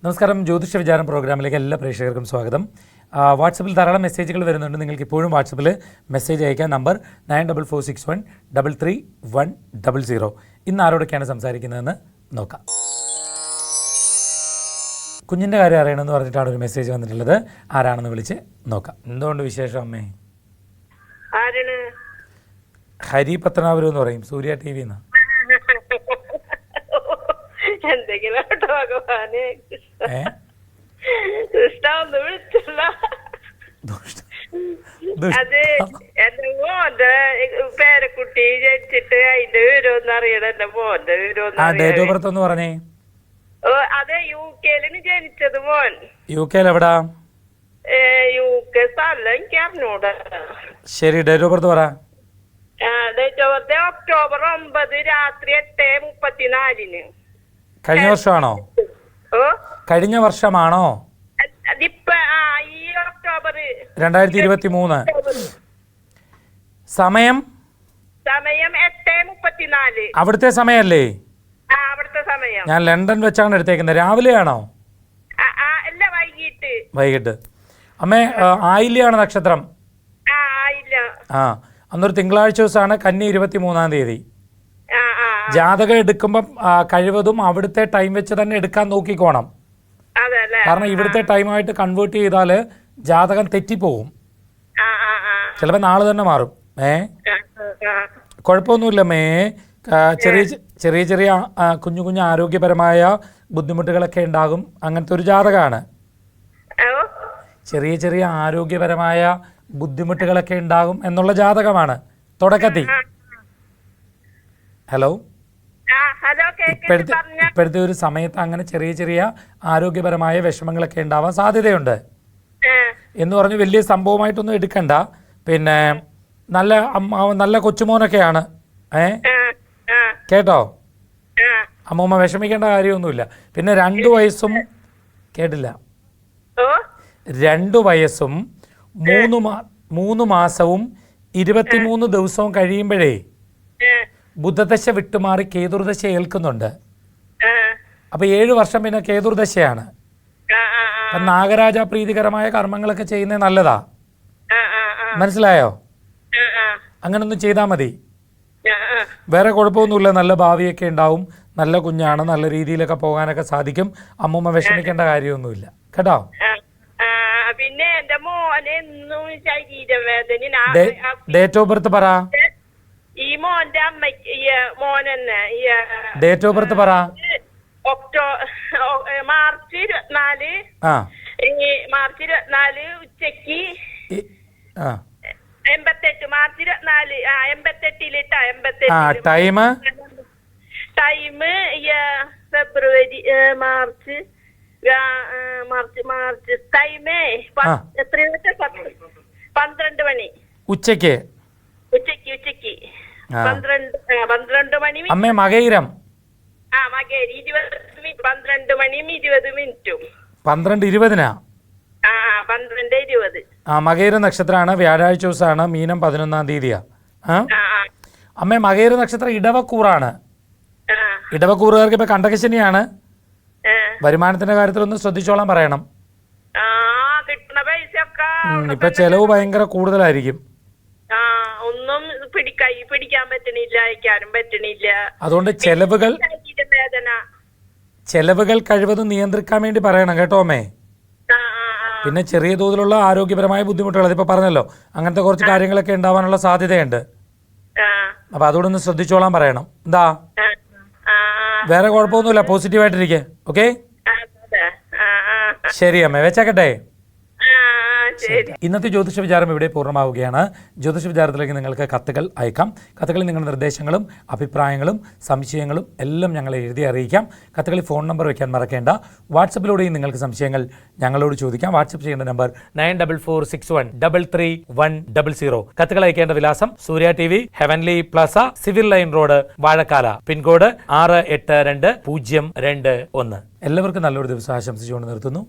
നമസ്കാരം. ജ്യോതിഷ വിചാരം പ്രോഗ്രാമിലേക്ക് എല്ലാ പ്രേക്ഷകർക്കും സ്വാഗതം. വാട്സപ്പിൽ ധാരാളം മെസ്സേജുകൾ വരുന്നുണ്ട്. നിങ്ങൾക്ക് ഇപ്പോഴും വാട്സപ്പിൽ മെസ്സേജ് അയക്കാൻ നമ്പർ 9446133100. ഇന്ന് ആരോടൊക്കെയാണ് സംസാരിക്കുന്നതെന്ന് നോക്കാം. കുഞ്ഞിൻ്റെ കാര്യം അറിയണമെന്ന് പറഞ്ഞിട്ടാണ് ഒരു മെസ്സേജ് വന്നിട്ടുള്ളത്. ആരാണെന്ന് വിളിച്ച് നോക്കാം. എന്തുകൊണ്ട് വിശേഷം അമ്മേ? ഹരി പത്തനാപുരം എന്ന് പറയും, സൂര്യ ടി വിന്ന്. എന്തെങ്കിലും ഭഗവാനെ കൃഷ്ണ ഒന്ന് വിളിച്ചല്ല. അത് എന്റെ മോന്റെ പേരക്കുട്ടി ജനിച്ചിട്ട് അതിന്റെ വിവരമൊന്നും അറിയണം. എന്റെ മോന്റെ വിവരമൊന്നും പറഞ്ഞേ. അതെ, UK-ലാണ് ജനിച്ചത് മോൻ. UK എവിടാ? UK സ്ഥലം എനിക്ക് അറിഞ്ഞൂടാ. ശരി, ഡേറ്റ് ഓഫ് ബർത്ത് പറ. ഡേറ്റ് ഓഫ് ബർത്ത് ഒക്ടോബർ 9 രാത്രി 8:34. കഴിഞ്ഞ വർഷമാണോ? കഴിഞ്ഞ വർഷമാണോ? ഈ ഒക്ടോബർ 2023. സമയം 8:34. അവിടുത്തെ സമയല്ലേ? അവിടുത്തെ സമയം. ഞാൻ ലണ്ടൻ വെച്ചാണ് എടുത്തേക്കുന്നത്. രാവിലെയാണോ? അല്ല, വൈകിട്ട്. അമ്മേ, ആയില്യാണ് നക്ഷത്രം. അന്നൊരു തിങ്കളാഴ്ച ദിവസമാണ്, കന്നി 23-ാം തീയതി. ജാതകം എടുക്കുമ്പം കഴിവതും അവിടുത്തെ ടൈം വെച്ച് തന്നെ എടുക്കാൻ നോക്കിക്കോണം. കാരണം ഇവിടുത്തെ ടൈമായിട്ട് കൺവേർട്ട് ചെയ്താൽ ജാതകം തെറ്റിപ്പോവും. ചിലപ്പോൾ നാളെ തന്നെ മാറും. കുഴപ്പമൊന്നുമില്ല മേ. ചെറിയ ചെറിയ ചെറിയ കുഞ്ഞു കുഞ്ഞു ആരോഗ്യപരമായ ബുദ്ധിമുട്ടുകളൊക്കെ ഉണ്ടാകും. അങ്ങനത്തെ ഒരു ജാതകമാണ്. ചെറിയ ചെറിയ ആരോഗ്യപരമായ ബുദ്ധിമുട്ടുകളൊക്കെ ഉണ്ടാകും എന്നുള്ള ജാതകമാണ് തുടക്കത്തിൽ. ഹലോ, ഇപ്പോഴത്തെ ഒരു സമയത്ത് അങ്ങനെ ചെറിയ ചെറിയ ആരോഗ്യപരമായ വിഷമങ്ങളൊക്കെ ഉണ്ടാവാൻ സാധ്യതയുണ്ട് എന്ന് പറഞ്ഞ് വലിയ സംഭവമായിട്ടൊന്നും എടുക്കണ്ട. പിന്നെ നല്ല കൊച്ചുമോനൊക്കെയാണ്. കേട്ടോ? അമ്മൂമ്മ വിഷമിക്കേണ്ട കാര്യമൊന്നുമില്ല. പിന്നെ 2 വയസ്സും കേട്ടില്ല. 2 വയസ്സും 3 മാസവും 23 ദിവസവും കഴിയുമ്പോഴേ ബുധദശ വിട്ടുമാറി കേതുർദശ ഏൽക്കുന്നുണ്ട്. അപ്പൊ 7 വർഷം പിന്നെ കേതുർദശയാണ്. അപ്പൊ നാഗരാജ പ്രീതികരമായ കർമ്മങ്ങളൊക്കെ ചെയ്യുന്നത് നല്ലതാ. മനസ്സിലായോ? അങ്ങനൊന്നും ചെയ്താൽ മതി. വേറെ കുഴപ്പമൊന്നുമില്ല. നല്ല ഭാവിയൊക്കെ ഉണ്ടാവും. നല്ല കുഞ്ഞാണ്. നല്ല രീതിയിലൊക്കെ പോകാനൊക്കെ സാധിക്കും. അമ്മൂമ്മ വിഷമിക്കേണ്ട കാര്യമൊന്നുമില്ല. കേട്ടോ? പിന്നെ എന്റെ മോനെ ഡേറ്റ് ഓഫ് ബർത്ത് പറ. ഈ മോന്റെ അമ്മയ്ക്ക് മോനെന്നെ ഡേറ്റ് ഓഫ് ബർത്ത് പറ. മാർച്ച് 24. മാർച്ച് 24 ഉച്ചക്ക് 88. മാർച്ച് 24 88 ടൈം ഫെബ്രുവരി മാർച്ച് ടൈമേ എത്രയാ? 12 മണി ഉച്ചക്ക് 12 മണി. അമ്മേ, മകയിരം. മകേരി 12 മണിയും 20 മിനിറ്റും. 12:20. 12:20. മകയിര നക്ഷത്രമാണ്. വ്യാഴാഴ്ച ദിവസമാണ്. മീനം 11-ാം തീയതിയാ. അമ്മേ, മകയിര നക്ഷത്രം ഇടവക്കൂറാണ്. ഇടവക്കൂറുകാർക്ക് ഇപ്പൊ കണ്ടകശനിയാണ്. വരുമാനത്തിന്റെ കാര്യത്തിലൊന്ന് ശ്രദ്ധിച്ചോളാൻ പറയണം. ഇപ്പൊ ചെലവ് ഭയങ്കര കൂടുതലായിരിക്കും. ഒന്നും പിടിക്കാൻ പറ്റണില്ല, അയക്കാനും പറ്റണില്ല. അതുകൊണ്ട് ചെലവുകൾ കഴിവതും നിയന്ത്രിക്കാൻ വേണ്ടി പറയണം. കേട്ടോ അമ്മേ? പിന്നെ ചെറിയ തോതിലുള്ള ആരോഗ്യപരമായ ബുദ്ധിമുട്ടുകൾ അതിപ്പോ പറഞ്ഞല്ലോ, അങ്ങനത്തെ കുറച്ച് കാര്യങ്ങളൊക്കെ ഉണ്ടാവാനുള്ള സാധ്യതയുണ്ട്. അപ്പൊ അതോടൊന്ന് ശ്രദ്ധിച്ചോളാൻ പറയണം. എന്താ? വേറെ കുഴപ്പമൊന്നുമില്ല. പോസിറ്റീവായിട്ടിരിക്കെ. ഓക്കെ, ശരി അമ്മേ, വെച്ചേക്കട്ടെ. ഇന്നത്തെ ജ്യോതിഷ വിചാരം ഇവിടെ പൂർണ്ണമാവുകയാണ്. ജ്യോതിഷ വിചാരത്തിലേക്ക് നിങ്ങൾക്ക് കത്തുകൾ അയക്കാം. കത്തുകളിൽ നിങ്ങളുടെ നിർദ്ദേശങ്ങളും അഭിപ്രായങ്ങളും സംശയങ്ങളും എല്ലാം ഞങ്ങളെ എഴുതി അറിയിക്കാം. കത്തുകളിൽ ഫോൺ നമ്പർ വയ്ക്കാൻ മറക്കേണ്ട. വാട്സപ്പിലൂടെയും നിങ്ങൾക്ക് സംശയങ്ങൾ ഞങ്ങളോട് ചോദിക്കാം. വാട്സപ്പ് ചെയ്യേണ്ട നമ്പർ 9446133100. കത്തുകൾ അയക്കേണ്ട വിലാസം Surya TV, heavenly plaza, civil line road, Vazhakkala. Pincode 682021. എല്ലാവർക്കും നല്ലൊരു ദിവസം ആശംസിച്ചുകൊണ്ട് നിർത്തുന്നു.